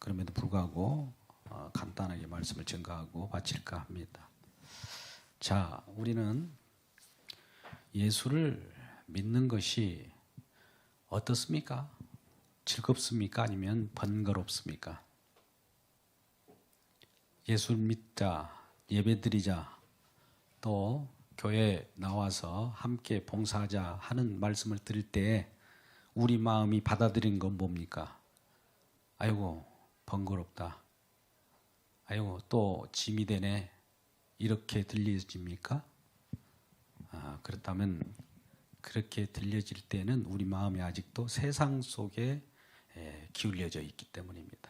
그럼에도 불구하고 간단하게 말씀을 전가하고 마칠까 합니다. 자, 우리는 예수를 믿는 것이 어떻습니까? 즐겁습니까? 아니면 번거롭습니까? 예수를 믿자, 예배드리자, 또 교회 나와서 함께 봉사하자 하는 말씀을 들을 때 우리 마음이 받아들인 건 뭡니까? 아이고 번거롭다. 아이고 또 짐이 되네. 이렇게 들려집니까? 그렇다면 그렇게 들려질 때는 우리 마음이 아직도 세상 속에 기울여져 있기 때문입니다.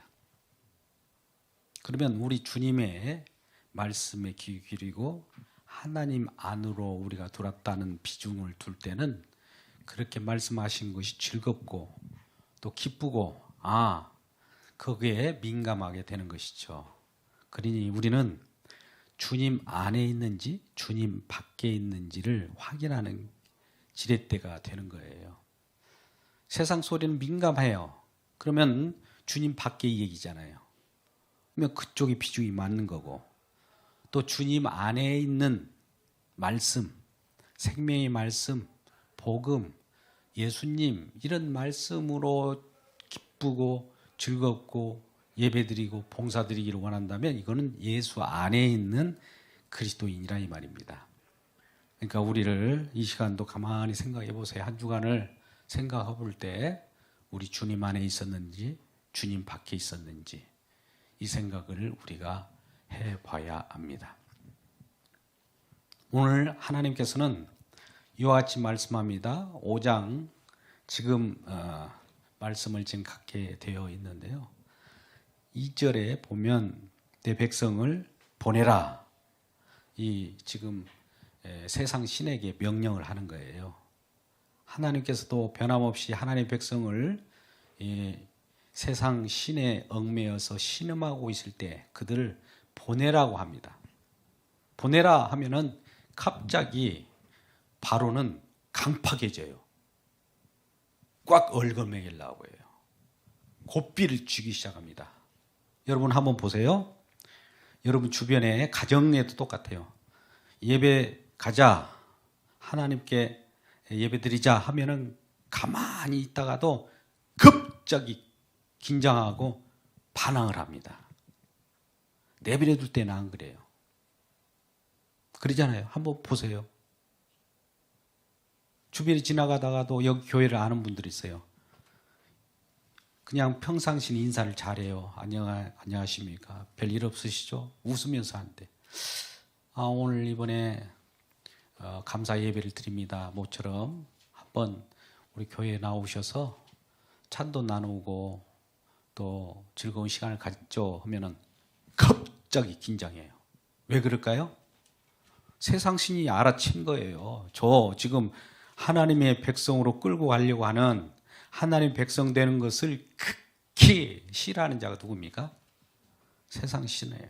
그러면 우리 주님의 말씀에 귀 기울이고 하나님 안으로 우리가 들어왔다는 비중을 둘 때는 그렇게 말씀하신 것이 즐겁고 또 기쁘고 거기에 민감하게 되는 것이죠. 그러니 우리는 주님 안에 있는지 주님 밖에 있는지를 확인하는 지렛대가 되는 거예요. 세상 소리는 민감해요. 그러면 주님 밖의 얘기잖아요. 그러면 그쪽이 비중이 맞는 거고, 또 주님 안에 있는 말씀, 생명의 말씀, 복음, 예수님 이런 말씀으로 기쁘고 즐겁고 예배드리고 봉사드리기를 원한다면 이거는 예수 안에 있는 그리스도인이라 이 말입니다. 그러니까 우리를 이 시간도 가만히 생각해 보세요. 한 주간을 생각해 볼 때 우리 주님 안에 있었는지 주님 밖에 있었는지 이 생각을 우리가 해봐야 합니다. 오늘 하나님께서는 이와 같이 말씀합니다. 5장 지금 말씀을 지금 갖게 되어 있는데요. 2절에 보면 내 백성을 보내라. 이 지금 세상 신에게 명령을 하는 거예요. 하나님께서도 변함없이 하나님의 백성을 세상 신에 얽매여서 신음하고 있을 때 그들을 보내라고 합니다. 보내라 하면은 갑자기 바로는 강팍해져요. 꽉 얽어매이려고 해요. 고삐를 쥐기 시작합니다. 여러분 한번 보세요. 여러분 주변에 가정에도 똑같아요. 예배 가자, 하나님께 예배 드리자 하면은 가만히 있다가도 갑자기 긴장하고 반항을 합니다. 내버려 둘 때는 안 그래요. 그러잖아요. 한번 보세요. 주변에 지나가다가도 여기 교회를 아는 분들이 있어요. 그냥 평상시 인사를 잘해요. 안녕하십니까? 별일 없으시죠? 웃으면서 하는데 오늘 이번에 감사 예배를 드립니다. 모처럼 한번 우리 교회에 나오셔서 찬도 나누고 또 즐거운 시간을 갖죠 하면은 갑자기 긴장해요. 왜 그럴까요? 세상 신이 알아챈 거예요. 저 지금 하나님의 백성으로 끌고 가려고 하는 하나님 백성 되는 것을 극히 싫어하는 자가 누굽니까? 세상 신이에요.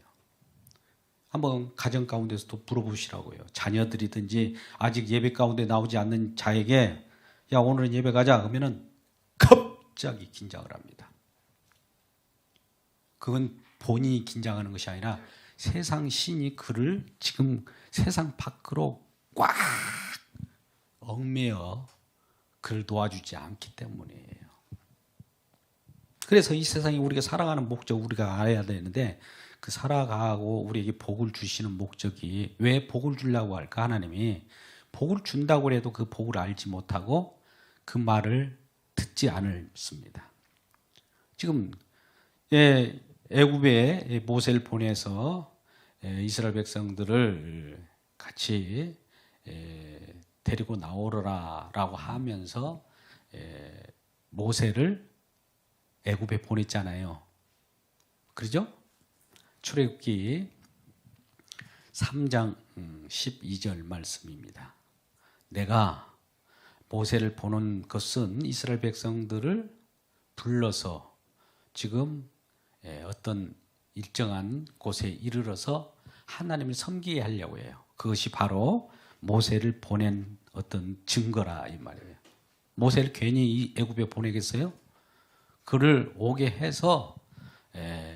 한번 가정 가운데서도 물어보시라고요. 자녀들이든지 아직 예배 가운데 나오지 않는 자에게 야 오늘은 예배 가자 그러면은 갑자기 긴장을 합니다. 그건 본인이 긴장하는 것이 아니라 세상 신이 그를 지금 세상 밖으로 꽉 얽매여 그를 도와주지 않기 때문이에요. 그래서 이 세상에 우리가 살아가는 목적 우리가 알아야 되는데 그 살아가고 우리에게 복을 주시는 목적이 왜 복을 주려고 할까? 하나님이 복을 준다고 해도 그 복을 알지 못하고 그 말을 듣지 않습니다. 지금 애굽에 모세를 보내서 이스라엘 백성들을 같이 데리고 나오라라고 하면서 모세를 애굽에 보냈잖아요. 그렇죠? 출애굽기 3장 12절 말씀입니다. 내가 모세를 보낸 것은 이스라엘 백성들을 불러서 지금 어떤 일정한 곳에 이르러서 하나님을 섬기게 하려고 해요. 그것이 바로 모세를 보낸 어떤 증거라 이 말이에요. 모세를 괜히 이 애굽에 보내겠어요? 그를 오게 해서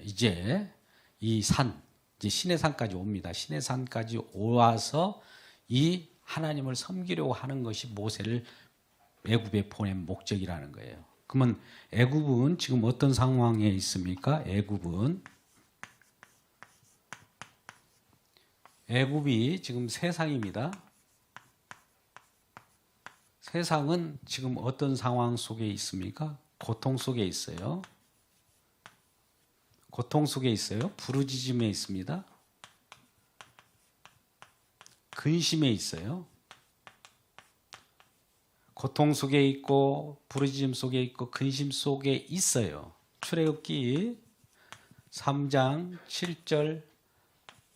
이제 이 산, 이제 시내산까지 옵니다. 시내산까지 와서 이 하나님을 섬기려고 하는 것이 모세를 애굽에 보낸 목적이라는 거예요. 그러면 애굽은 지금 어떤 상황에 있습니까? 애굽이 지금 세상입니다. 세상은 지금 어떤 상황 속에 있습니까? 고통 속에 있어요. 고통 속에 있어요. 부르짖음에 있습니다. 근심에 있어요. 고통 속에 있고 부르짖음 속에 있고 근심 속에 있어요. 출애굽기 3장 7절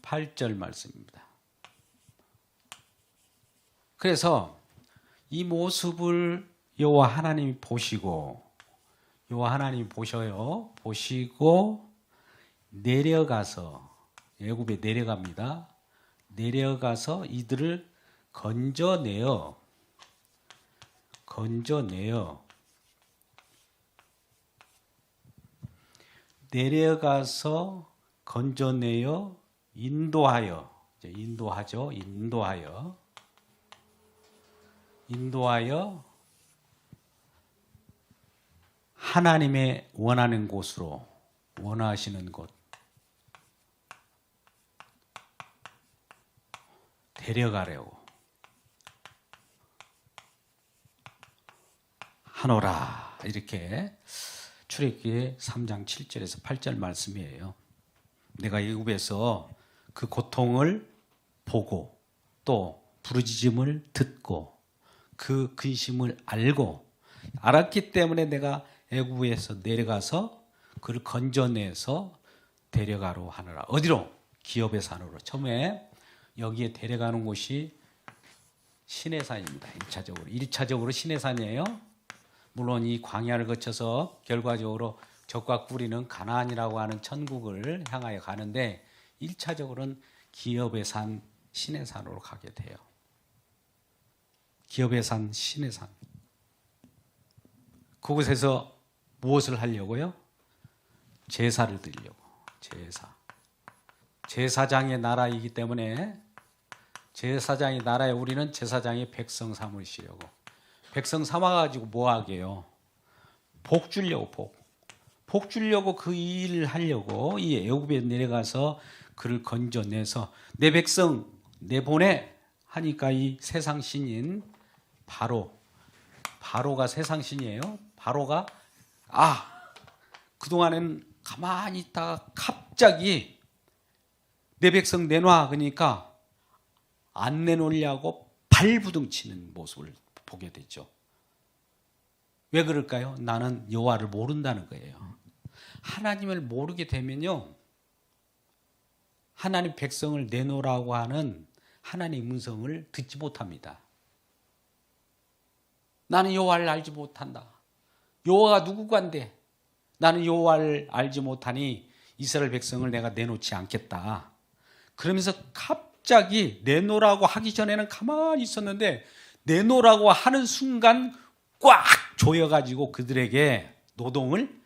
8절 말씀입니다. 그래서 이 모습을 여호와 하나님이 보시고 여호와 하나님이 보시고 내려가서 애굽에 내려갑니다. 내려가서 이들을 건져내어 내려가서 건져내어 인도하여 하나님의 원하는 곳으로 원하시는 곳 데려가려고 하노라. 이렇게 출애굽기 3장 7절에서 8절 말씀이에요. 내가 애굽에서 그 고통을 보고 또 부르짖음을 듣고 그 근심을 알았기 때문에 내가 애굽에서 내려가서 그를 건져내서 데려가러 하노라. 어디로? 기업의 산으로. 처음에 여기에 데려가는 곳이 시내산입니다. 1차적으로 시내산이에요. 물론 이 광야를 거쳐서 결과적으로 적과 꿀이는 가나안이라고 하는 천국을 향하여 가는데 1차적으로는 기업의 산 시내산으로 가게 돼요. 기업의 산 시내산. 그곳에서 무엇을 하려고요? 제사를 드리려고. 제사장의 나라이기 때문에 제사장의 나라에 우리는 제사장의 백성 삼으시려고. 백성 삼아가지고 뭐 하게요? 복 주려고. 복 주려고 그 일을 하려고 이 애굽에 내려가서 그를 건져내서 내 백성 내보내 하니까 이 세상 신인 바로가 세상 신이에요. 바로가 그동안엔 가만히 있다가 갑자기 내 백성 내놔 그러니까 안 내놓으려고 발부둥 치는 모습을 보게 됐죠. 왜 그럴까요? 나는 여호와를 모른다는 거예요. 하나님을 모르게 되면요, 하나님 백성을 내놓으라고 하는 하나님의 음성을 듣지 못합니다. 나는 여호와를 알지 못한다. 여호와가 누구간데 나는 여호와를 알지 못하니 이스라엘 백성을 내가 내놓지 않겠다. 그러면서 갑자기 내놓으라고 하기 전에는 가만히 있었는데 내놓으라고 하는 순간 꽉 조여가지고 그들에게 노동을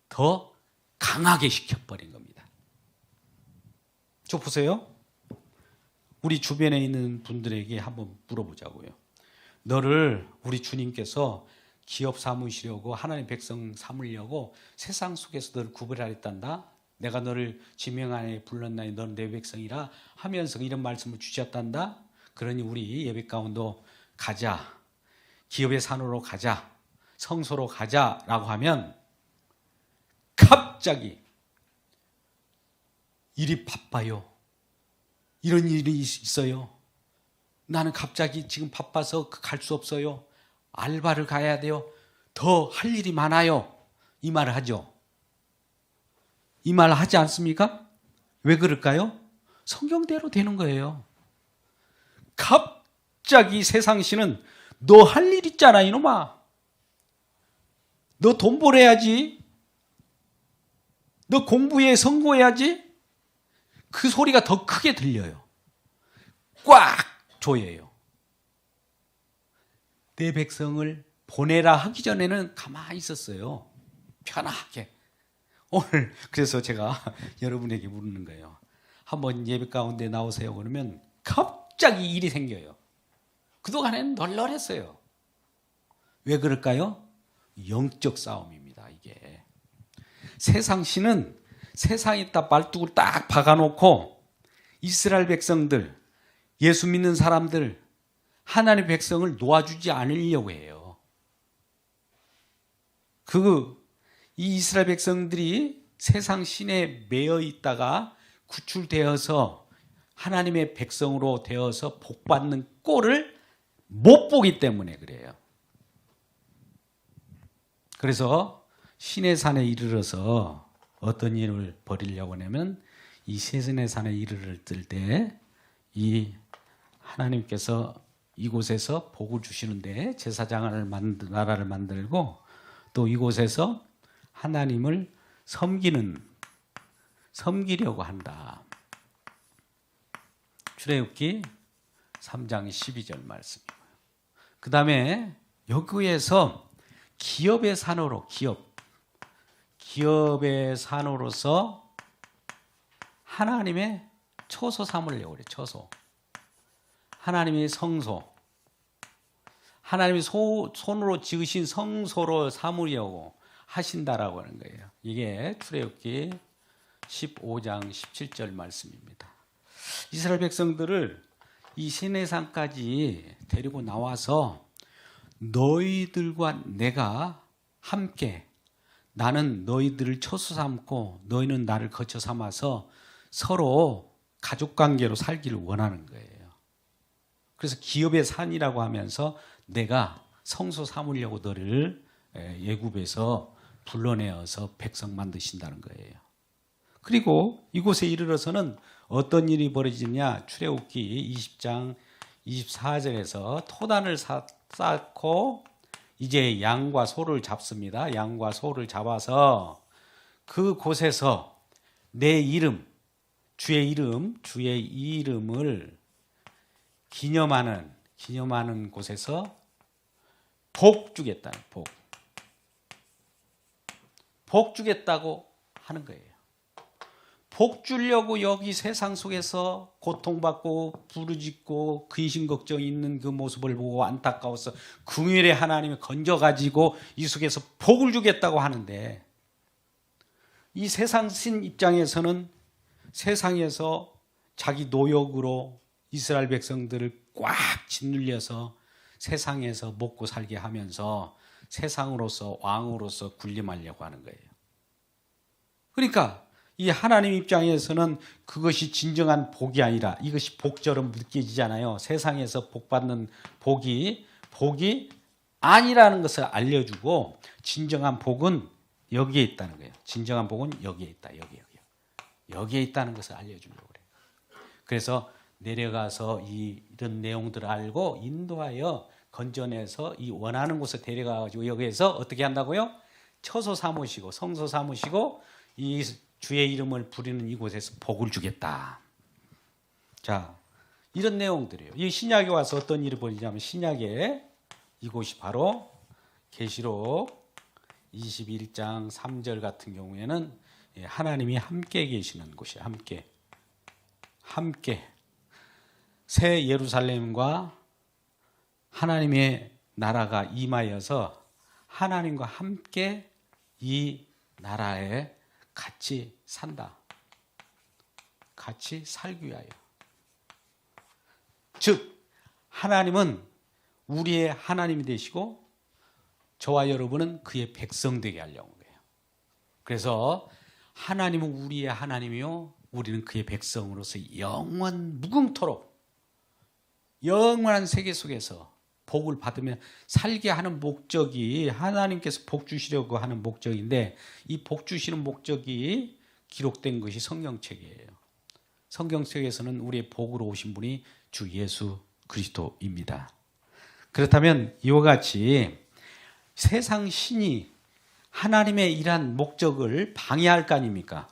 더 강하게 시켜버린 겁니다. 저 보세요. 우리 주변에 있는 분들에게 한번 물어보자고요. 너를 우리 주님께서 기업 삼으시려고 하나님 백성 삼으려고 세상 속에서 너를 구별하였단다. 내가 너를 지명 안에 불렀나니 너는 내 백성이라 하면서 이런 말씀을 주셨단다. 그러니 우리 예배 가운데 가자. 기업의 산으로 가자. 성소로 가자라고 하면 갑자기 일이 바빠요. 이런 일이 있어요. 나는 갑자기 지금 바빠서 갈 수 없어요. 알바를 가야 돼요. 더 할 일이 많아요. 이 말을 하죠. 이 말을 하지 않습니까? 왜 그럴까요? 성경대로 되는 거예요. 갑자기 세상신은 너 할 일 있잖아 이놈아. 너 돈 벌어야지. 너 공부해 성공해야지. 그 소리가 더 크게 들려요. 꽉 조여요. 내 백성을 보내라 하기 전에는 가만히 있었어요. 편하게. 오늘 그래서 제가 여러분에게 묻는 거예요. 한번 예배 가운데 나오세요. 그러면 갑자기 일이 생겨요. 그동안에는 널널했어요. 왜 그럴까요? 영적 싸움입니다. 이게 세상 신은 세상에다 말뚝을 딱 박아놓고 이스라엘 백성들, 예수 믿는 사람들, 하나님의 백성을 놓아주지 않으려고 해요. 이 이스라엘 백성들이 세상 신에 매여 있다가 구출되어서 하나님의 백성으로 되어서 복받는 꼴을 못 보기 때문에 그래요. 그래서 시내산에 이르러서 어떤 일을 벌이려고 하냐면 이 시내산에 이르를 때 이 하나님께서 이곳에서 복을 주시는데 제사장을 나라를 만들고 또 이곳에서 하나님을 섬기려고 한다. 출애굽기 3장 12절 말씀이고요. 그 다음에 여기에서 기업의 산으로 기업의 산으로서 하나님의 처소 삼으려고 그래요. 처소. 하나님의 성소. 하나님이 손으로 지으신 성소로 삼으려고 하신다라고 하는 거예요. 이게 출애굽기 15장 17절 말씀입니다. 이스라엘 백성들을 이 시내산까지 데리고 나와서 너희들과 내가 함께 나는 너희들을 처소 삼고 너희는 나를 거처 삼아서 서로 가족관계로 살기를 원하는 거예요. 그래서 기업의 산이라고 하면서 내가 성소 삼으려고 너를 애굽에서 불러내어서 백성 만드신다는 거예요. 그리고 이곳에 이르러서는 어떤 일이 벌어지냐? 출애굽기 20장 24절에서 토단을 쌓고 이제 양과 소를 잡습니다. 양과 소를 잡아서 그곳에서 내 이름, 주의 이름을 기념하는 곳에서 복 주겠다. 복 주겠다고 하는 거예요. 복 주려고 여기 세상 속에서 고통받고 부르짖고 근심 걱정 있는 그 모습을 보고 안타까워서 긍휼의 하나님이 건져가지고 이 속에서 복을 주겠다고 하는데 이 세상 신 입장에서는 세상에서 자기 노역으로 이스라엘 백성들을 꽉 짓눌려서 세상에서 먹고 살게 하면서 세상으로서 왕으로서 군림하려고 하는 거예요. 그러니까 이 하나님 입장에서는 그것이 진정한 복이 아니라 이것이 복처럼 느껴지잖아요. 세상에서 복받는 복이 아니라는 것을 알려주고 진정한 복은 여기에 있다는 거예요. 진정한 복은 여기에 있다. 여기에 있다는 것을 알려주려고 그래요. 그래서 내려가서 이런 내용들을 알고 인도하여 건져내서 이 원하는 곳에 데려가가지고 여기에서 어떻게 한다고요? 처소 삼으시고 성소 삼으시고 이 주의 이름을 부리는 이곳에서 복을 주겠다. 자, 이런 내용들이에요. 이 신약에 와서 어떤 일이 벌어지냐면 신약에 이곳이 바로 계시록 21장 3절 같은 경우에는 하나님이 함께 계시는 곳이에요. 함께 새 예루살렘과 하나님의 나라가 임하여서 하나님과 함께 이 나라에 같이 산다. 같이 살기 위하여. 즉 하나님은 우리의 하나님이 되시고 저와 여러분은 그의 백성 되게 하려고 해요. 그래서 하나님은 우리의 하나님이요 우리는 그의 백성으로서 영원 무궁토록 영원한 세계 속에서 복을 받으며 살게 하는 목적이 하나님께서 복 주시려고 하는 목적인데 이 복 주시는 목적이 기록된 것이 성경책이에요. 성경책에서는 우리의 복으로 오신 분이 주 예수 그리스도입니다. 그렇다면 이와 같이 세상 신이 하나님의 일한 목적을 방해할 거 아닙니까?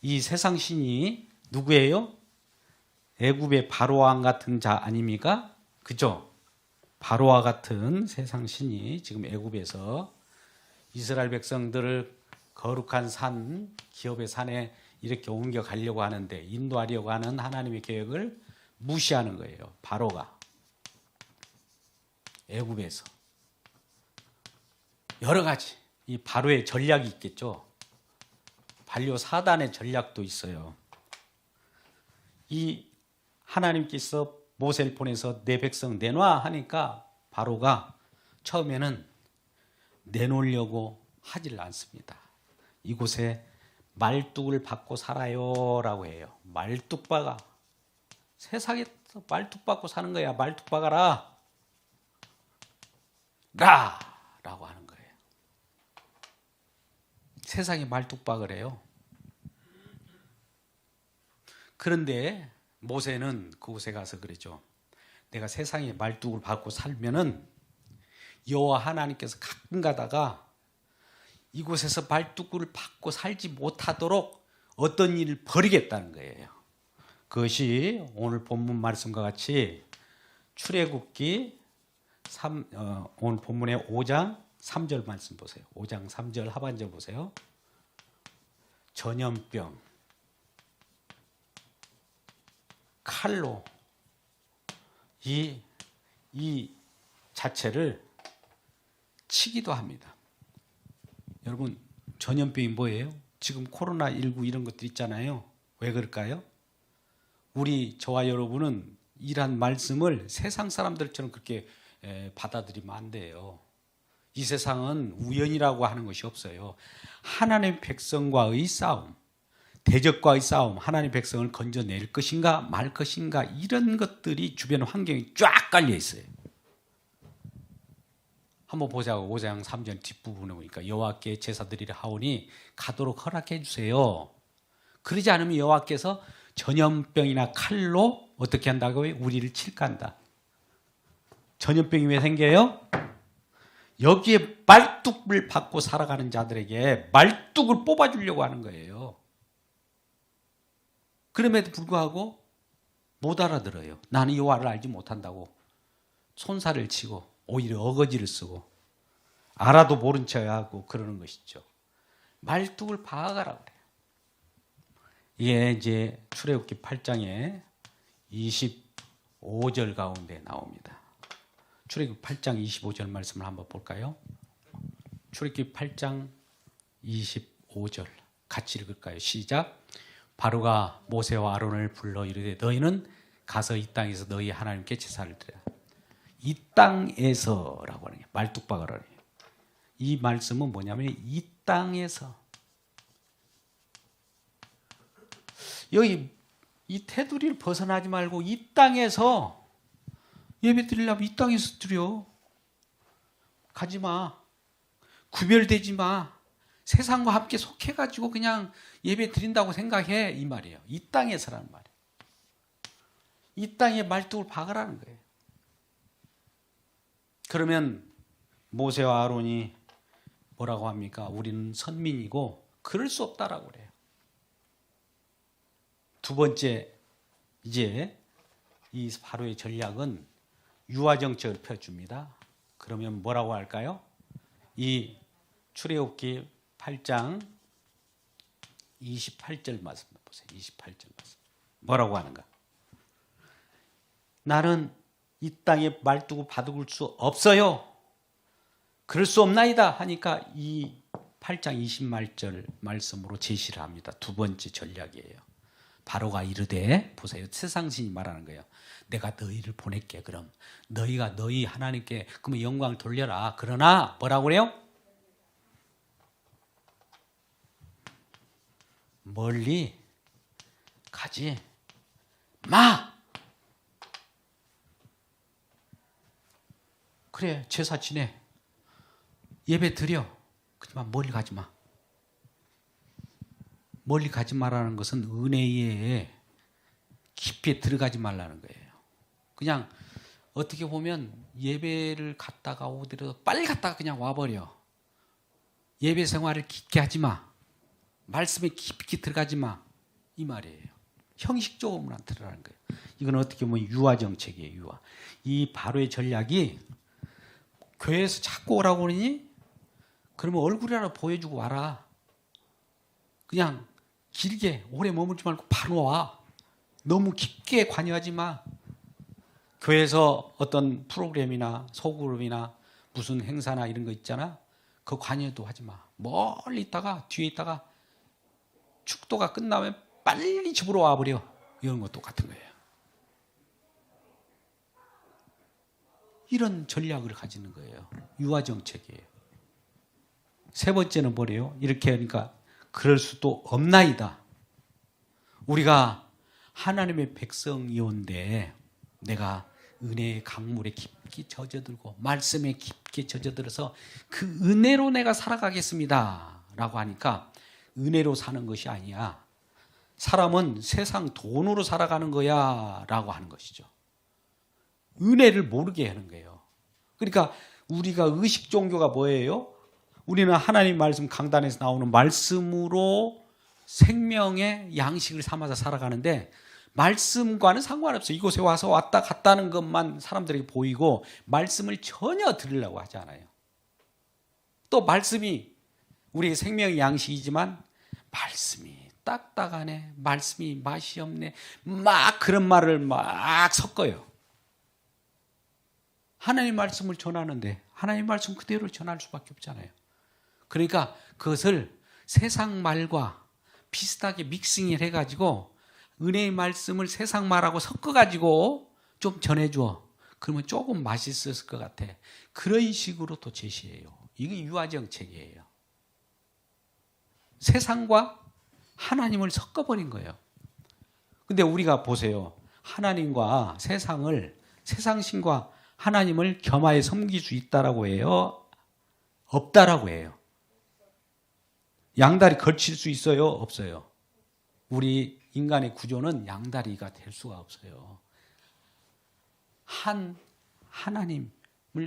이 세상 신이 누구예요? 애굽의 바로왕 같은 자 아닙니까? 그죠? 바로와 같은 세상 신이 지금 애굽에서 이스라엘 백성들을 거룩한 산, 기업의 산에 이렇게 옮겨 가려고 하는데 인도하려고 하는 하나님의 계획을 무시하는 거예요. 바로가 애굽에서 여러 가지 이 바로의 전략이 있겠죠. 반려 사단의 전략도 있어요. 이 하나님께서 모세를 보내서 내 백성 내놔 하니까 바로가 처음에는 내놓으려고 하질 않습니다. 이곳에 말뚝을 받고 살아요 라고 해요. 말뚝 박아. 세상에서 말뚝 받고 사는 거야. 말뚝 박아라 라고 하는 거예요. 세상에 말뚝 박으래요. 그런데 모세는 그곳에 가서 그랬죠. 내가 세상에 말뚝을 받고 살면은 여호와 하나님께서 가끔 가다가 이곳에서 말뚝을 받고 살지 못하도록 어떤 일을 벌이겠다는 거예요. 그것이 오늘 본문 말씀과 같이 출애굽기 오늘 본문의 5장 3절 말씀 보세요. 5장 3절 하반절 보세요. 전염병, 칼로 이 자체를 치기도 합니다. 여러분 전염병이 뭐예요? 지금 코로나19 이런 것들 있잖아요. 왜 그럴까요? 저와 여러분은 이러한 말씀을 세상 사람들처럼 그렇게 받아들이면 안 돼요. 이 세상은 우연이라고 하는 것이 없어요. 하나님의 백성과의 싸움, 대적과의 싸움, 하나님의 백성을 건져낼 것인가 말 것인가 이런 것들이 주변 환경에 쫙 깔려 있어요. 한번 보자고. 5장 3절 뒷부분에 보니까 여호와께 제사 드리려 하오니 가도록 허락해 주세요. 그러지 않으면 여호와께서 전염병이나 칼로 어떻게 한다고요? 우리를 칠까 한다. 전염병이 왜 생겨요? 여기에 말뚝을 받고 살아가는 자들에게 말뚝을 뽑아주려고 하는 거예요. 그럼에도 불구하고 못 알아들어요. 나는 여호와를 알지 못한다고 손살을 치고 오히려 어거지를 쓰고 알아도 모른 척하고 그러는 것이죠. 말뚝을 박아가라고 그래요. 이게 이제 출애굽기 8장에 25절 가운데 나옵니다. 출애굽기 8장 25절 말씀을 한번 볼까요? 출애굽기 8장 25절 같이 읽을까요? 시작. 바로가 모세와 아론을 불러 이르되 너희는 가서 이 땅에서 너희 하나님께 제사를 드려. 이 땅에서라고 하는 게 말뚝 박으라는 거예요. 이 말씀은 뭐냐면 이 땅에서 여기 이 테두리를 벗어나지 말고 이 땅에서 예배 드리려면 이 땅에서 드려. 가지 마. 구별되지 마. 세상과 함께 속해가지고 그냥 예배 드린다고 생각해. 이 말이에요. 이 땅에서라는 말이에요. 이 땅에 말뚝을 박으라는 거예요. 그러면 모세와 아론이 뭐라고 합니까? 우리는 선민이고 그럴 수 없다라고 그래요. 두 번째, 이제 이 바로의 전략은 유화 정책을 펴줍니다. 그러면 뭐라고 할까요? 이 출애굽기 8장 28절 말씀 보세요. 28절 말씀. 뭐라고 하는가? 나는 이 땅에 말뚝을 받을 수 없어요. 그럴 수 없나이다 하니까 이 8장 20절 말씀으로 제시를 합니다. 두 번째 전략이에요. 바로가 이르되 보세요. 세상신이 말하는 거예요. 내가 너희를 보낼게. 그럼 너희가 너희 하나님께 그러면 영광을 돌려라. 그러나 뭐라고 그래요? 멀리 가지 마. 그래 제사 지내. 예배 드려. 그렇지만 멀리 가지 마. 멀리 가지 말라는 것은 은혜에 깊이 들어가지 말라는 거예요. 그냥 어떻게 보면 예배를 갔다가 오더라도 빨리 갔다가 그냥 와버려. 예배 생활을 깊게 하지 마. 말씀에 깊이 들어가지 마. 이 말이에요. 형식적으로만 들어가는 거예요. 이건 어떻게 보면 유화 정책이에요. 유화. 이 바로의 전략이 교회에서 자꾸 오라고 그러니 그러면 얼굴이라도 보여주고 와라. 그냥 길게 오래 머물지 말고 바로 와. 너무 깊게 관여하지 마. 교회에서 어떤 프로그램이나 소그룹이나 무슨 행사나 이런 거 있잖아. 그 관여도 하지 마. 멀리 있다가 뒤에 있다가 축도가 끝나면 빨리 집으로 와버려. 이런 거 똑같은 거예요. 이런 전략을 가지는 거예요. 유아정책이에요. 세 번째는 뭐래요? 이렇게 하니까 그럴 수도 없나이다. 우리가 하나님의 백성이온데 내가 은혜의 강물에 깊이 젖어들고 말씀에 깊게 젖어들어서 그 은혜로 내가 살아가겠습니다 라고 하니까 은혜로 사는 것이 아니야. 사람은 세상 돈으로 살아가는 거야 라고 하는 것이죠. 은혜를 모르게 하는 거예요. 그러니까 우리가 의식 종교가 뭐예요? 우리는 하나님 말씀 강단에서 나오는 말씀으로 생명의 양식을 삼아서 살아가는데 말씀과는 상관없어요. 이곳에 와서 왔다 갔다는 것만 사람들에게 보이고 말씀을 전혀 들으려고 하지 않아요. 또 말씀이 우리의 생명의 양식이지만 말씀이 딱딱하네, 말씀이 맛이 없네, 막 그런 말을 막 섞어요. 하나님 말씀을 전하는데 하나님 말씀 그대로 전할 수밖에 없잖아요. 그러니까 그것을 세상 말과 비슷하게 믹싱을 해가지고 은혜의 말씀을 세상 말하고 섞어가지고 좀 전해줘. 그러면 조금 맛있을 것 같아. 그런 식으로 또 제시해요. 이게 유아정책이에요. 세상과 하나님을 섞어버린 거예요. 근데 우리가 보세요. 하나님과 세상을, 세상신과 하나님을 겸하여 섬길 수 있다라고 해요? 없다라고 해요? 양다리 걸칠 수 있어요? 없어요? 우리 인간의 구조는 양다리가 될 수가 없어요. 하나님을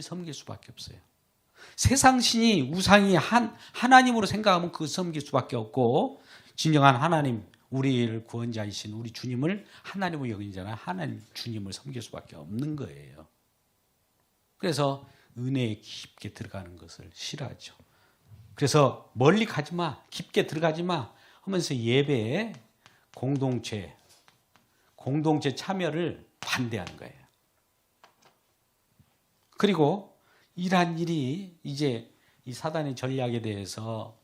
섬길 수밖에 없어요. 세상 신이 우상이 하나님으로 생각하면 그 섬길 수밖에 없고 진정한 하나님, 우리를 구원자이신 우리 주님을 하나님으로 여기는 자는 하나님 주님을 섬길 수밖에 없는 거예요. 그래서 은혜에 깊게 들어가는 것을 싫어하죠. 그래서 멀리 가지 마, 깊게 들어가지 마 하면서 예배에 공동체 참여를 반대하는 거예요. 그리고 이러한 일이 이제 이 사단의 전략에 대해서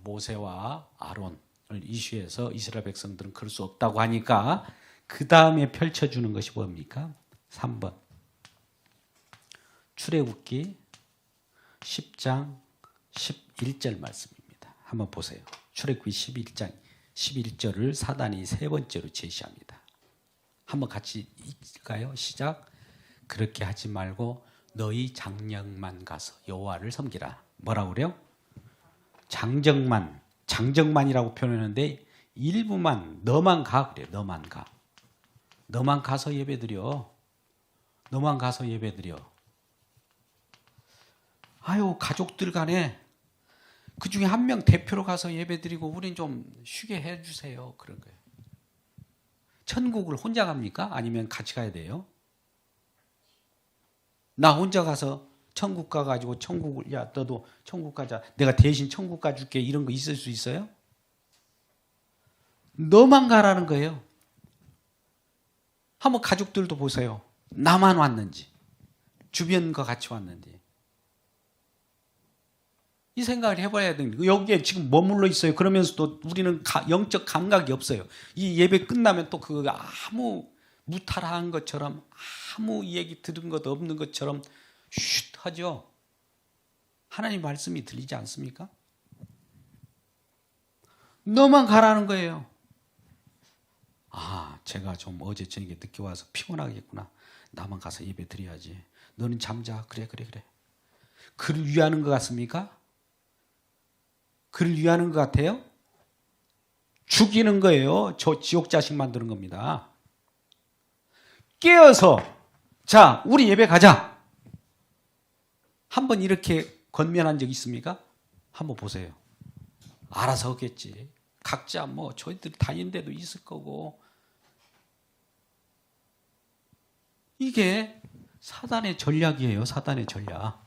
모세와 아론을 이슈해서 이스라엘 백성들은 그럴 수 없다고 하니까 그 다음에 펼쳐주는 것이 뭡니까? 3번 출애굽기 10장 11절 말씀입니다. 한번 보세요. 출애굽기 11장 11절을 사단이 세 번째로 제시합니다. 한번 같이 읽을까요? 시작. 그렇게 하지 말고 너희 장정만 가서 여호와를 섬기라. 뭐라고 그래요? 장정만이라고 표현하는데 일부만, 너만 가 그래요. 너만 가. 너만 가서 예배드려. 너만 가서 예배드려. 아유, 가족들 간에 그 중에 한 명 대표로 가서 예배드리고 우린 좀 쉬게 해주세요. 그런 거예요. 천국을 혼자 갑니까? 아니면 같이 가야 돼요? 나 혼자 가서 천국 가가지고 천국을, 야 너도 천국 가자, 내가 대신 천국 가줄게, 이런 거 있을 수 있어요? 너만 가라는 거예요. 한번 가족들도 보세요. 나만 왔는지 주변과 같이 왔는지 이 생각을 해봐야 됩니다. 여기에 지금 머물러 있어요. 그러면서도 우리는 영적 감각이 없어요. 이 예배 끝나면 또 그 아무 무탈한 것처럼, 아무 얘기 들은 것 없는 것처럼 쉿 하죠. 하나님 말씀이 들리지 않습니까? 너만 가라는 거예요. 아, 제가 좀 어제 저녁에 늦게 와서 피곤하겠구나. 나만 가서 예배 드려야지. 너는 잠자. 그래. 그를 위하는 것 같습니까? 그를 위하는 것 같아요? 죽이는 거예요. 저 지옥 자식 만드는 겁니다. 깨어서 자, 우리 예배 가자. 한번 이렇게 권면한 적 있습니까? 한번 보세요. 알아서 하겠지. 각자 뭐 저희들 다니는 데도 있을 거고. 이게 사단의 전략이에요. 사단의 전략.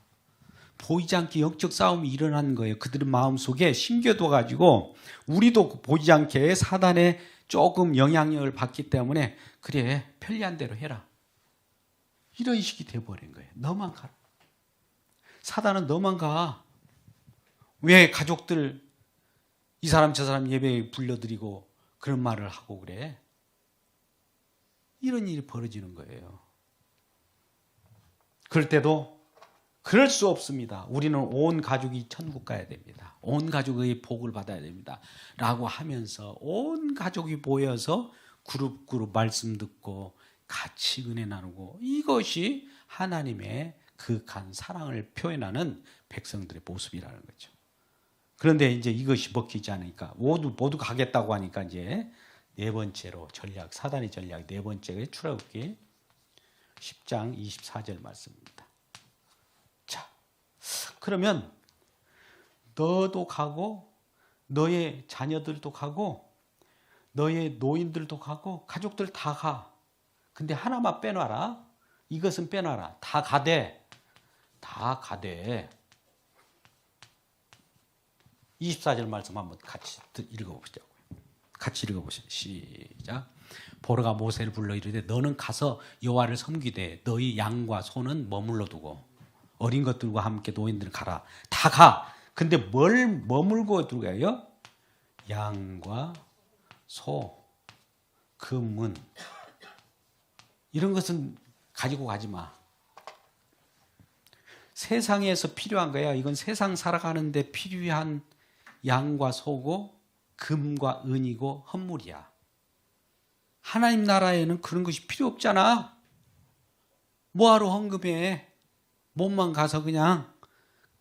보이지 않게 영적 싸움이 일어나는 거예요. 그들의 마음속에 심겨둬가지고 우리도 보이지 않게 사단의 조금 영향력을 받기 때문에 그래 편리한 대로 해라. 이런 식이 돼버린 거예요. 너만 가라. 사단은 너만 가. 왜 가족들 이 사람 저 사람 예배에 불러드리고 그런 말을 하고 그래? 이런 일이 벌어지는 거예요. 그럴 때도 그럴 수 없습니다. 우리는 온 가족이 천국 가야 됩니다. 온 가족의 복을 받아야 됩니다. 라고 하면서 온 가족이 모여서 그룹 말씀 듣고 같이 은혜 나누고 이것이 하나님의 극한 사랑을 표현하는 백성들의 모습이라는 거죠. 그런데 이제 이것이 먹히지 않으니까 모두 가겠다고 하니까 이제 네 번째로 전략, 사단의 전략 네 번째가 출애굽기 10장 24절 말씀입니다. 자, 그러면 너도 가고 너의 자녀들도 가고 너의 노인들도 가고 가족들 다 가. 근데 하나만 빼놔라. 이것은 빼놔라. 다 가되. 24절 말씀 한번 같이 읽어보시자고요. 같이 읽어보세요. 시작. 보로가 모세를 불러 이르되 너는 가서 여호와를 섬기되 너희 양과 소는 머물러 두고 어린 것들과 함께 노인들 가라. 다 가. 근데 뭘 머물고 두고 가요? 양과 소, 금은 이런 것은 가지고 가지 마. 세상에서 필요한 거야. 이건 세상 살아가는데 필요한 양과 소고 금과 은이고 헌물이야. 하나님 나라에는 그런 것이 필요 없잖아. 뭐하러 헌금해? 몸만 가서 그냥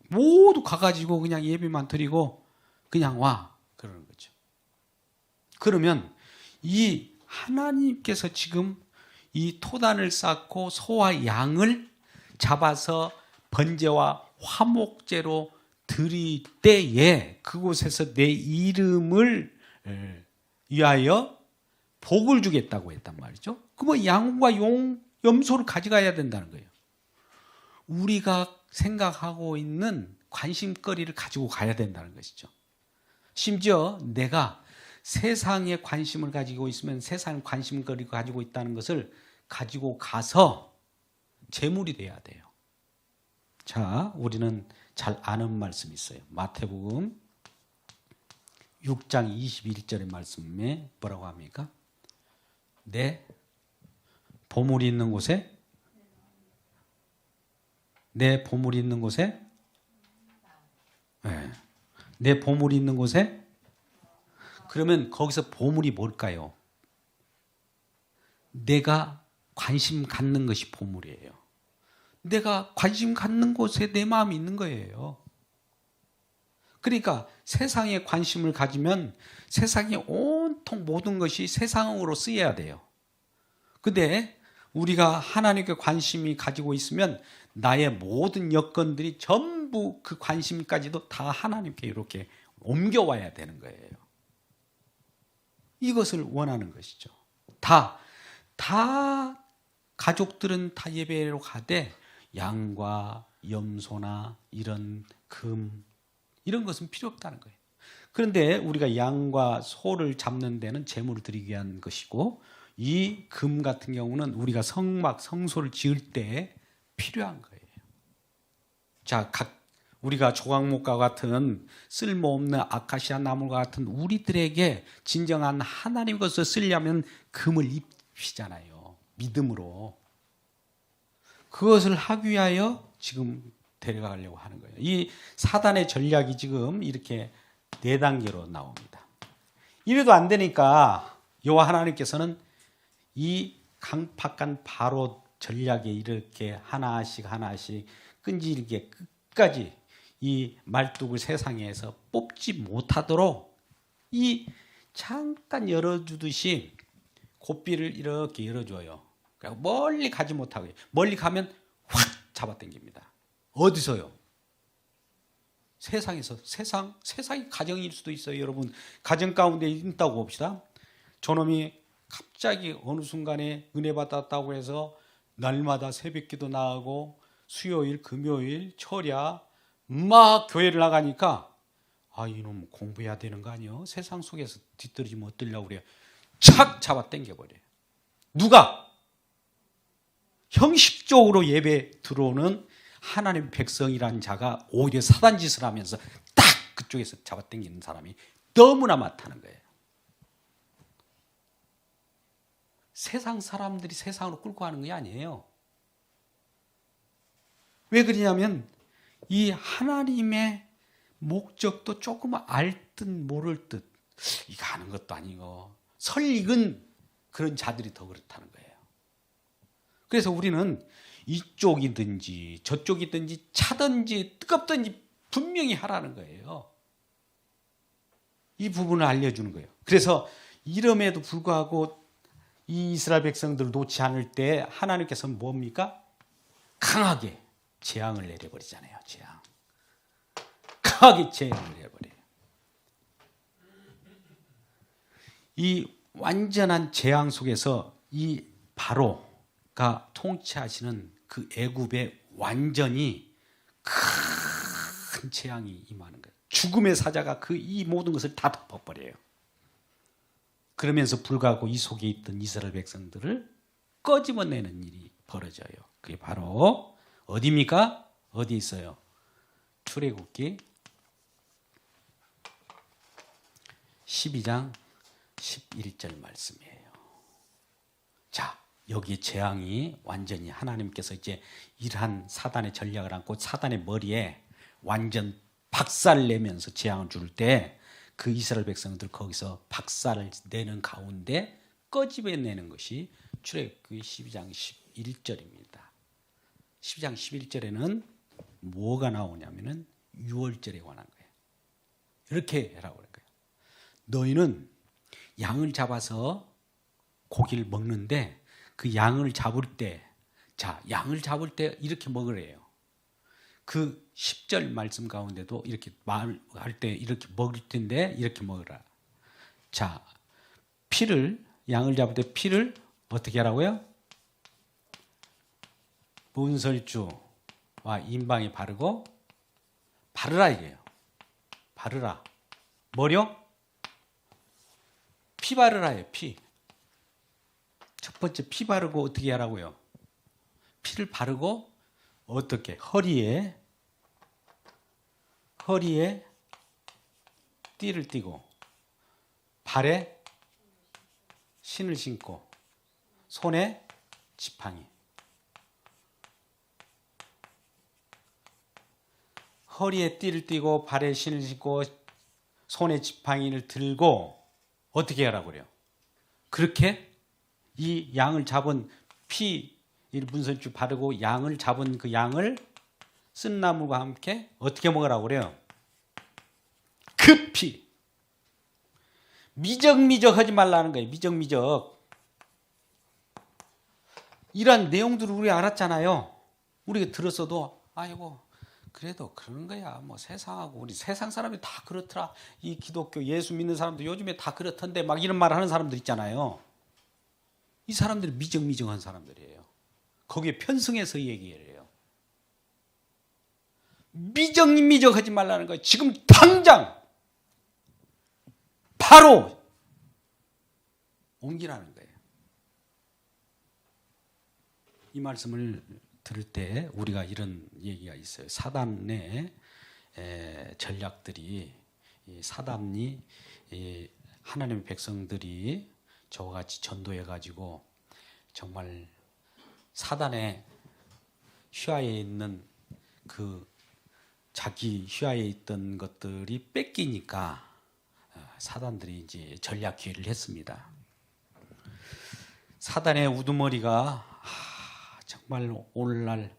모두 가가지고 그냥 예배만 드리고 그냥 와. 그러는 거죠. 그러면 이 하나님께서 지금 이 토단을 쌓고 소와 양을 잡아서 번제와 화목제로 드릴 때에 그곳에서 내 이름을 위하여 복을 주겠다고 했단 말이죠. 그러면 양과 염소를 가져가야 된다는 거예요. 우리가 생각하고 있는 관심거리를 가지고 가야 된다는 것이죠. 심지어 내가 세상에 관심을 가지고 있으면 세상 관심거리를 가지고 있다는 것을 가지고 가서 재물이 돼야 돼요. 자, 우리는 잘 아는 말씀이 있어요. 마태복음 6장 21절의 말씀에 뭐라고 합니까? 내 보물이 있는 곳에 내 보물이 있는 곳에 네. 내 보물이 있는 곳에 그러면 거기서 보물이 뭘까요? 내가 관심 갖는 것이 보물이에요. 내가 관심 갖는 곳에 내 마음이 있는 거예요. 그러니까 세상에 관심을 가지면 세상의 온통 모든 것이 세상으로 쓰여야 돼요. 근데 우리가 하나님께 관심이 가지고 있으면 나의 모든 여건들이 전부 그 관심까지도 다 하나님께 이렇게 옮겨와야 되는 거예요. 이것을 원하는 것이죠. 다 가족들은 다 예배로 가되 양과 염소나 이런 금 이런 것은 필요 없다는 거예요. 그런데 우리가 양과 소를 잡는 데는 제물을 드리기 위한 것이고 이 금 같은 경우는 우리가 성소를 지을 때 필요한 거예요. 자, 우리가 조각목과 같은 쓸모없는 아카시아 나무와 같은 우리들에게 진정한 하나님 것을 쓰려면 금을 입히잖아요. 믿음으로. 그것을 하기 위하여 지금 데려가려고 하는 거예요. 이 사단의 전략이 지금 이렇게 4단계로 나옵니다. 이래도 안 되니까 여호와 하나님께서는 이 강팍한 바로 전략에 이렇게 하나씩 끈질기게 끝까지 이 말뚝을 세상에서 뽑지 못하도록 이 잠깐 열어주듯이 고삐를 이렇게 열어줘요. 그러니까 멀리 가지 못하고 멀리 가면 확 잡아당깁니다. 어디서요? 세상에서. 세상이 가정일 수도 있어요. 여러분 가정 가운데 있다고 봅시다. 저놈이 갑자기 어느 순간에 은혜 받았다고 해서 날마다 새벽기도 나가고 수요일 금요일 철야 막 교회를 나가니까 이놈 공부해야 되는 거 아니요? 세상 속에서 뒤떨어지면 어쩌려고 그래요? 착 잡아 당겨버려요. 누가? 형식적으로 예배 들어오는 하나님의 백성이라는 자가 오히려 사단 짓을 하면서 딱 그쪽에서 잡아 당기는 사람이 너무나 많다는 거예요. 세상 사람들이 세상으로 끌고 가는 게 아니에요. 왜 그러냐면 이 하나님의 목적도 조금 알 듯 모를 듯 이거 하는 것도 아니고 설익은 그런 자들이 더 그렇다는 거예요. 그래서 우리는 이쪽이든지 저쪽이든지 차든지 뜨겁든지 분명히 하라는 거예요. 이 부분을 알려주는 거예요. 그래서 이름에도 불구하고 이 이스라엘 백성들을 놓지 않을 때 하나님께서는 뭡니까? 강하게 재앙을 내려버리잖아요. 재앙. 강하게 재앙을 내려버려요. 이 완전한 재앙 속에서 이 바로가 통치하시는 그 애굽에 완전히 큰 재앙이 임하는 거예요. 죽음의 사자가 그 이 모든 것을 다 덮어버려요. 그러면서 불구하고 이 속에 있던 이스라엘 백성들을 꺼집어내는 일이 벌어져요. 그게 바로 어디입니까? 어디 있어요? 출애굽기 12장 11절 말씀이에요. 자, 여기 재앙이 완전히 하나님께서 이제 이러한 사단의 전략을 안고 사단의 머리에 완전 박살 내면서 재앙을 줄 때 그 이스라엘 백성들 거기서 박살을 내는 가운데 꺼집어내는 것이 출애굽기 12장 11절입니다. 12장 11절에는 뭐가 나오냐면은 유월절에 관한 거예요. 이렇게 해라고 그런 거예요. 너희는 양을 잡아서 고기를 먹는데 그 양을 잡을 때, 양을 잡을 때 이렇게 먹으래요. 그 10절 말씀 가운데도 이렇게 말할 때 이렇게 먹을 텐데 이렇게 먹으라. 자, 양을 잡을 때 피를 어떻게 하라고요? 문설주와 인방에 바르고 바르라 이게요. 바르라. 뭐요? 피 바르라예요. 피. 첫 번째 피 바르고 어떻게 하라고요? 피를 바르고 어떻게? 허리에 띠를 띠고 발에 신을 신고 손에 지팡이. 허리에 띠를 띠고 발에 신을 신고 손에 지팡이를 들고 어떻게 하라고 그래요? 그렇게 이 양을 잡은 문설주 바르고 양을 잡은 그 양을 쓴 나물과 함께 어떻게 먹으라고 그래요? 그 피. 미적미적 하지 말라는 거예요. 미적미적. 이런 내용들을 우리 알았잖아요. 우리가 들었어도 아이고 그래도 그런 거야. 뭐 세상하고 우리 세상 사람이 다 그렇더라. 이 기독교 예수 믿는 사람도 요즘에 다 그렇던데 막 이런 말 하는 사람들 있잖아요. 이 사람들이 미적미적한 사람들이에요. 거기에 편승해서 얘기를 해요. 미적미적하지 말라는 거예요. 지금 당장 바로 옮기라는 거예요. 이 말씀을 들을 때 우리가 이런 얘기가 있어요. 사단의 전략들이 사단이 하나님의 백성들이 저와 같이 전도해 가지고 정말 사단의 휘하에 있는 그 자기 휘하에 있던 것들이 뺏기니까 사단들이 이제 전략 기회를 했습니다. 사단의 우두머리가 정말 오늘날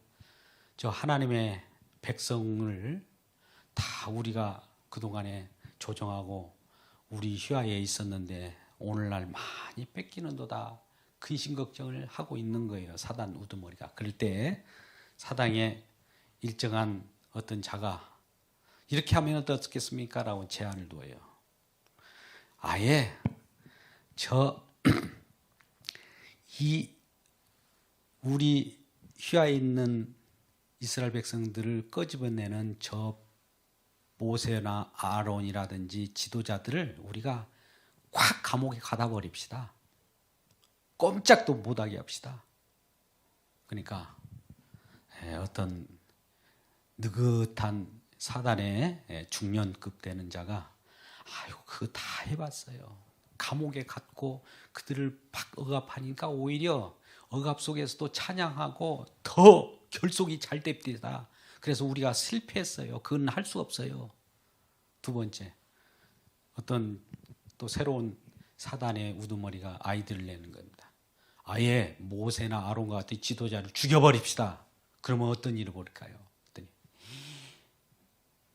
저 하나님의 백성을 다 우리가 그동안에 조정하고 우리 휘하에 있었는데 오늘날 많이 뺏기는도다 근심 걱정을 하고 있는 거예요. 사단 우두머리가. 그럴 때 사단의 일정한 어떤 자가 이렇게 하면 어떻겠습니까? 라고 제안을 두어요. 아예 우리 휘하에 있는 이스라엘 백성들을 끄집어내는 저 모세나 아론이라든지 지도자들을 우리가 확 감옥에 가다 버립시다. 꼼짝도 못하게 합시다. 그러니까 어떤 느긋한 사단의 중년급 되는 자가 아유 그거 다 해봤어요. 감옥에 갔고 그들을 팍 억압하니까 오히려 억압 속에서도 찬양하고 더 결속이 잘 됩니다. 그래서 우리가 실패했어요. 그건 할 수 없어요. 두 번째, 어떤 또 새로운 사단의 우두머리가 아이디어를 내는 겁니다. 아예 모세나 아론과 같은 지도자를 죽여버립시다. 그러면 어떤 일을 벌일까요?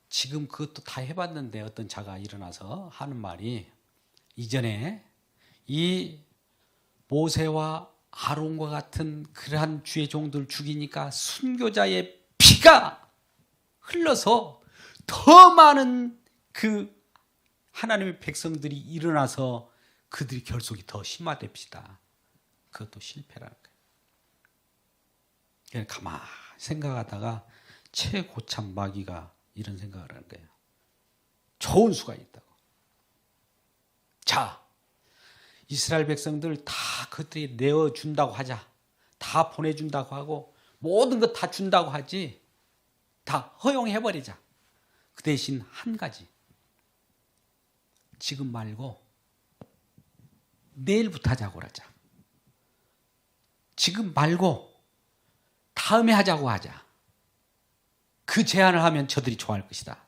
지금 그것도 다 해봤는데 어떤 자가 일어나서 하는 말이 이전에 이 모세와 아론과 같은 그러한 주의 종들을 죽이니까 순교자의 피가 흘러서 더 많은 그 하나님의 백성들이 일어나서 그들이 결속이 더 심화됩시다. 그것도 실패라는 거예요. 그냥 가만히 생각하다가 최고참 마귀가 이런 생각을 하는 거예요. 좋은 수가 있다고. 자, 이스라엘 백성들 다 그들이 내어준다고 하자. 다 보내준다고 하고 모든 것 다 준다고 하지. 다 허용해버리자. 그 대신 한 가지. 지금 말고 내일부터 하자고 그러자. 지금 말고 다음에 하자고 하자. 그 제안을 하면 저들이 좋아할 것이다.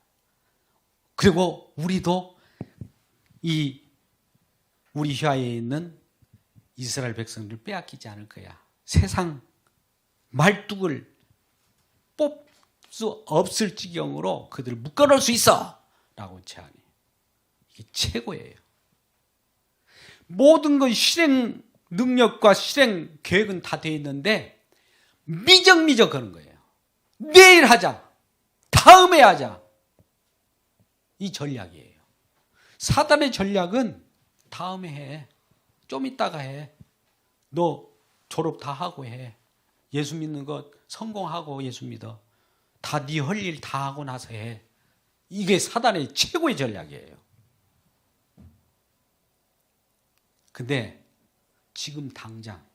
그리고 우리도 우리 휘하에 있는 이스라엘 백성들을 빼앗기지 않을 거야. 세상 말뚝을 뽑을 수 없을 지경으로 그들을 묶어놓을 수 있어. 라고 제안이. 이게 최고예요. 모든 건 실행 능력과 실행 계획은 다 되어 있는데 미적미적 하는 거예요. 내일 하자. 다음에 하자. 이 전략이에요. 사단의 전략은 다음에 해. 좀 이따가 해. 너 졸업 다 하고 해. 예수 믿는 것 성공하고 예수 믿어. 다 네 할 일 다 하고 나서 해. 이게 사단의 최고의 전략이에요. 근데 지금 당장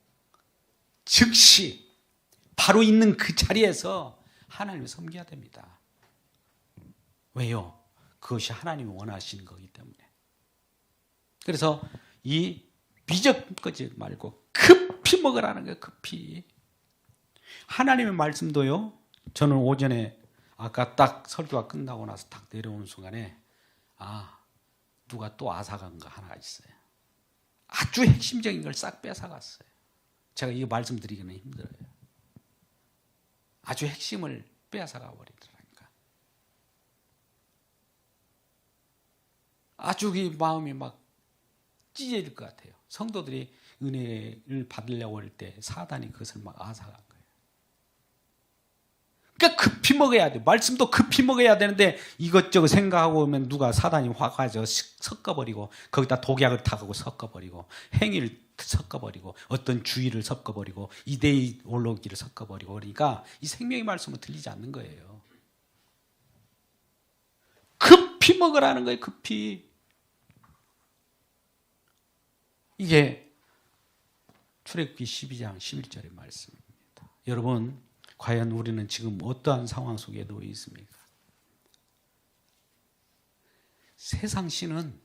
즉시 바로 있는 그 자리에서 하나님을 섬겨야 됩니다. 왜요? 그것이 하나님이 원하시는 거기 때문에. 그래서 이 미적거지 말고 급히 먹으라는 거예요. 급히. 하나님의 말씀도요. 저는 오전에 아까 딱 설교가 끝나고 나서 딱 내려오는 순간에 누가 또 앗아간 거 하나 있어요. 아주 핵심적인 걸 싹 뺏어갔어요. 제가 이거 말씀드리기는 힘들어요. 아주 핵심을 뺏어가 버리더라니까. 아주 그 마음이 막 찢어질 것 같아요. 성도들이 은혜를 받으려고 할 때 사단이 그것을 막 앗아간 거예요. 그러니까 급히 먹어야 돼요. 말씀도 급히 먹어야 되는데 이것저것 생각하고 오면 누가 사단이 화가져 섞어버리고 거기다 독약을 타고 섞어버리고 행위를 섞어버리고 어떤 주의를 섞어버리고 이데올로기를 섞어버리고 그러니까 이 생명의 말씀은 들리지 않는 거예요. 급히 먹으라는 거예요. 급히. 이게 출애굽기 12장 11절의 말씀입니다. 여러분 과연 우리는 지금 어떠한 상황 속에 놓여 있습니까? 세상 신은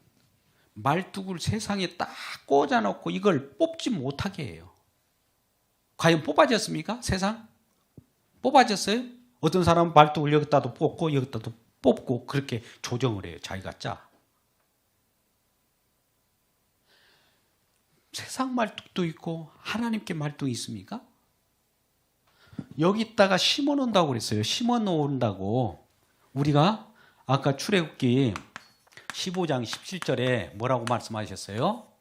말뚝을 세상에 딱 꽂아놓고 이걸 뽑지 못하게 해요. 과연 뽑아졌습니까? 세상? 뽑아졌어요? 어떤 사람은 말뚝을 여기다도 뽑고 여기다도 뽑고 그렇게 조정을 해요. 자기가 짜. 세상 말뚝도 있고 하나님께 말뚝이 있습니까? 여기다가 심어 놓는다고 그랬어요. 심어 놓는다고. 우리가 아까 출애굽기 15장 17절에 뭐라고 말씀하셨어요?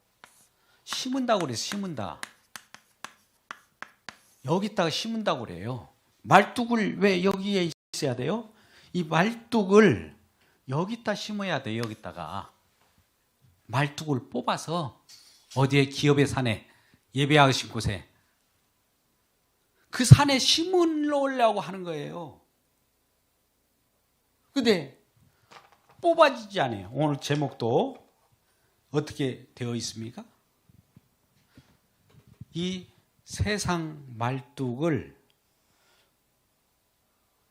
심은다고 그랬어요. 심은다. 여기다가 심은다고 그래요. 말뚝을 왜 여기에 있어야 돼요? 이 말뚝을 여기다 심어야 돼요. 여기다가. 말뚝을 뽑아서 어디에 기업의 산에 예배하신 곳에 그 산에 심으려고 하는 거예요. 근데 뽑아지지 않아요. 오늘 제목도 어떻게 되어 있습니까? 이 세상 말뚝을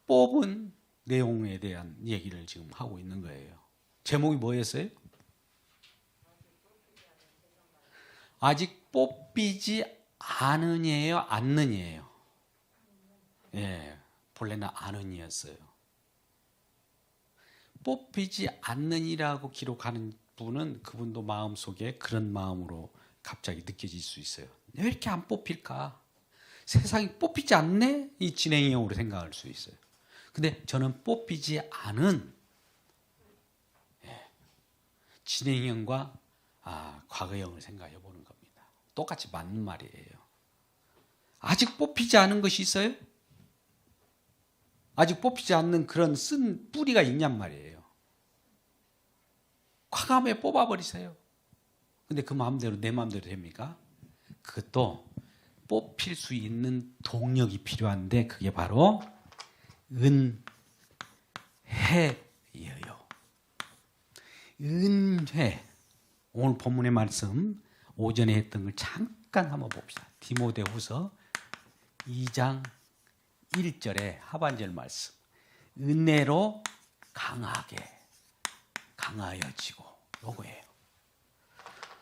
뽑은 내용에 대한 얘기를 지금 하고 있는 거예요. 제목이 뭐였어요? 아직 뽑히지 않으니에요, 않느니에요? 예, 본래는 않으니였어요. 뽑히지 않느니라고 기록하는 분은 그분도 마음속에 그런 마음으로 갑자기 느껴질 수 있어요. 왜 이렇게 안 뽑힐까? 세상이 뽑히지 않네? 이 진행형으로 생각할 수 있어요. 근데 저는 뽑히지 않은 진행형과 과거형을 생각해 보는 겁니다. 똑같이 맞는 말이에요. 아직 뽑히지 않은 것이 있어요? 아직 뽑히지 않는 그런 쓴 뿌리가 있냔 말이에요. 과감하게 뽑아버리세요. 근데 그 마음대로 내 마음대로 됩니까? 그것도 뽑힐 수 있는 동력이 필요한데 그게 바로 은혜예요. 은혜. 오늘 본문의 말씀 오전에 했던 걸 잠깐 한번 봅시다. 디모데후서 2장 1절의 하반절 말씀. 은혜로 강하게 강하여지고 요거예요.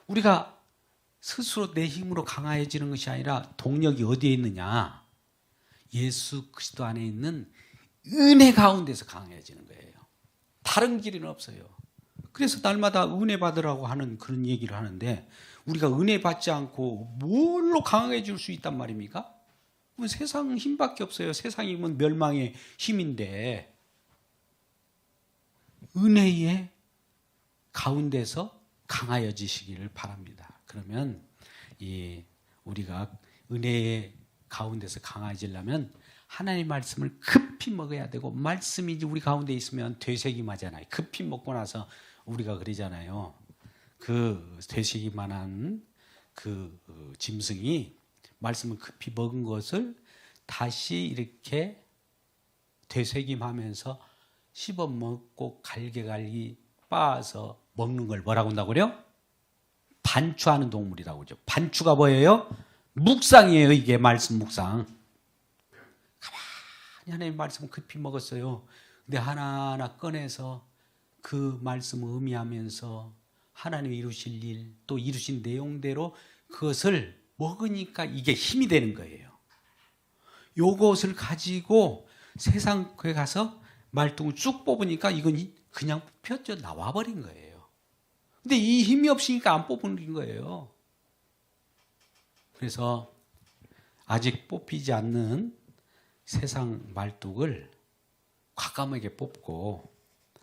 우리가 스스로 내 힘으로 강하여지는 것이 아니라 동력이 어디에 있느냐? 예수 그리스도 안에 있는 은혜 가운데서 강해지는 거예요. 다른 길은 없어요. 그래서 날마다 은혜 받으라고 하는 그런 얘기를 하는데 우리가 은혜 받지 않고 뭘로 강해질 수 있단 말입니까? 세상 힘밖에 없어요. 세상이면 멸망의 힘인데 은혜의 가운데서 강하여지시기를 바랍니다. 그러면 우리가 은혜의 가운데서 강해지려면 하나님의 말씀을 급히 먹어야 되고 말씀이 우리 가운데 있으면 되새김하잖아요. 급히 먹고 나서 우리가 그러잖아요. 그 되새김만한 그 짐승이 말씀을 급히 먹은 것을 다시 이렇게 되새김하면서 씹어 먹고 갈기갈기 빻아서 먹는 걸 뭐라고 한다고요? 반추하는 동물이라고 그러죠. 반추가 뭐예요? 묵상이에요. 이게 말씀 묵상. 가만히 하나님의 말씀을 급히 먹었어요. 근데 하나하나 꺼내서 그 말씀을 의미하면서 하나님이 이루실 일, 또 이루신 내용대로 그것을 먹으니까 이게 힘이 되는 거예요. 요것을 가지고 세상에 가서 말뚝을 쭉 뽑으니까 이건 그냥 펴져 나와버린 거예요. 근데 이 힘이 없으니까 안 뽑은 거예요. 그래서 아직 뽑히지 않는 세상 말뚝을 과감하게 뽑고,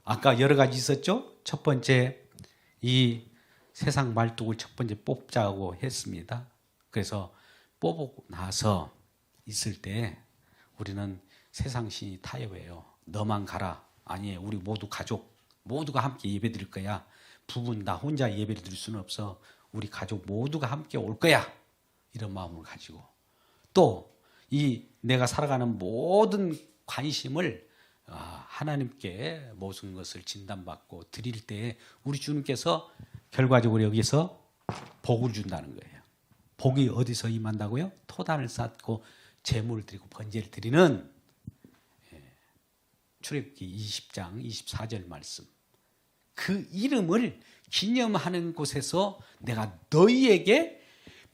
아까 여러 가지 있었죠? 첫 번째, 이 세상 말뚝을 첫 번째 뽑자고 했습니다. 그래서 뽑고 나서 있을 때 우리는 세상 신이 타협해요. 너만 가라. 아니에요. 우리 모두 가족 모두가 함께 예배 드릴 거야. 부분 나 혼자 예배를 드릴 수는 없어. 우리 가족 모두가 함께 올 거야. 이런 마음을 가지고 또 이 내가 살아가는 모든 관심을 하나님께 모든 것을 진단받고 드릴 때 우리 주님께서 결과적으로 여기서 복을 준다는 거예요. 복이 어디서 임한다고요? 토단을 쌓고 제물을 드리고 번제를 드리는 출애굽기 20장 24절 말씀. 그 이름을 기념하는 곳에서 내가 너희에게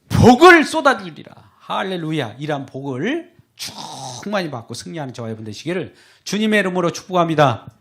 복을 쏟아주리라. 할렐루야. 이란 복을 충만히 받고 승리하는 저와 여러분 되시기를 주님의 이름으로 축복합니다.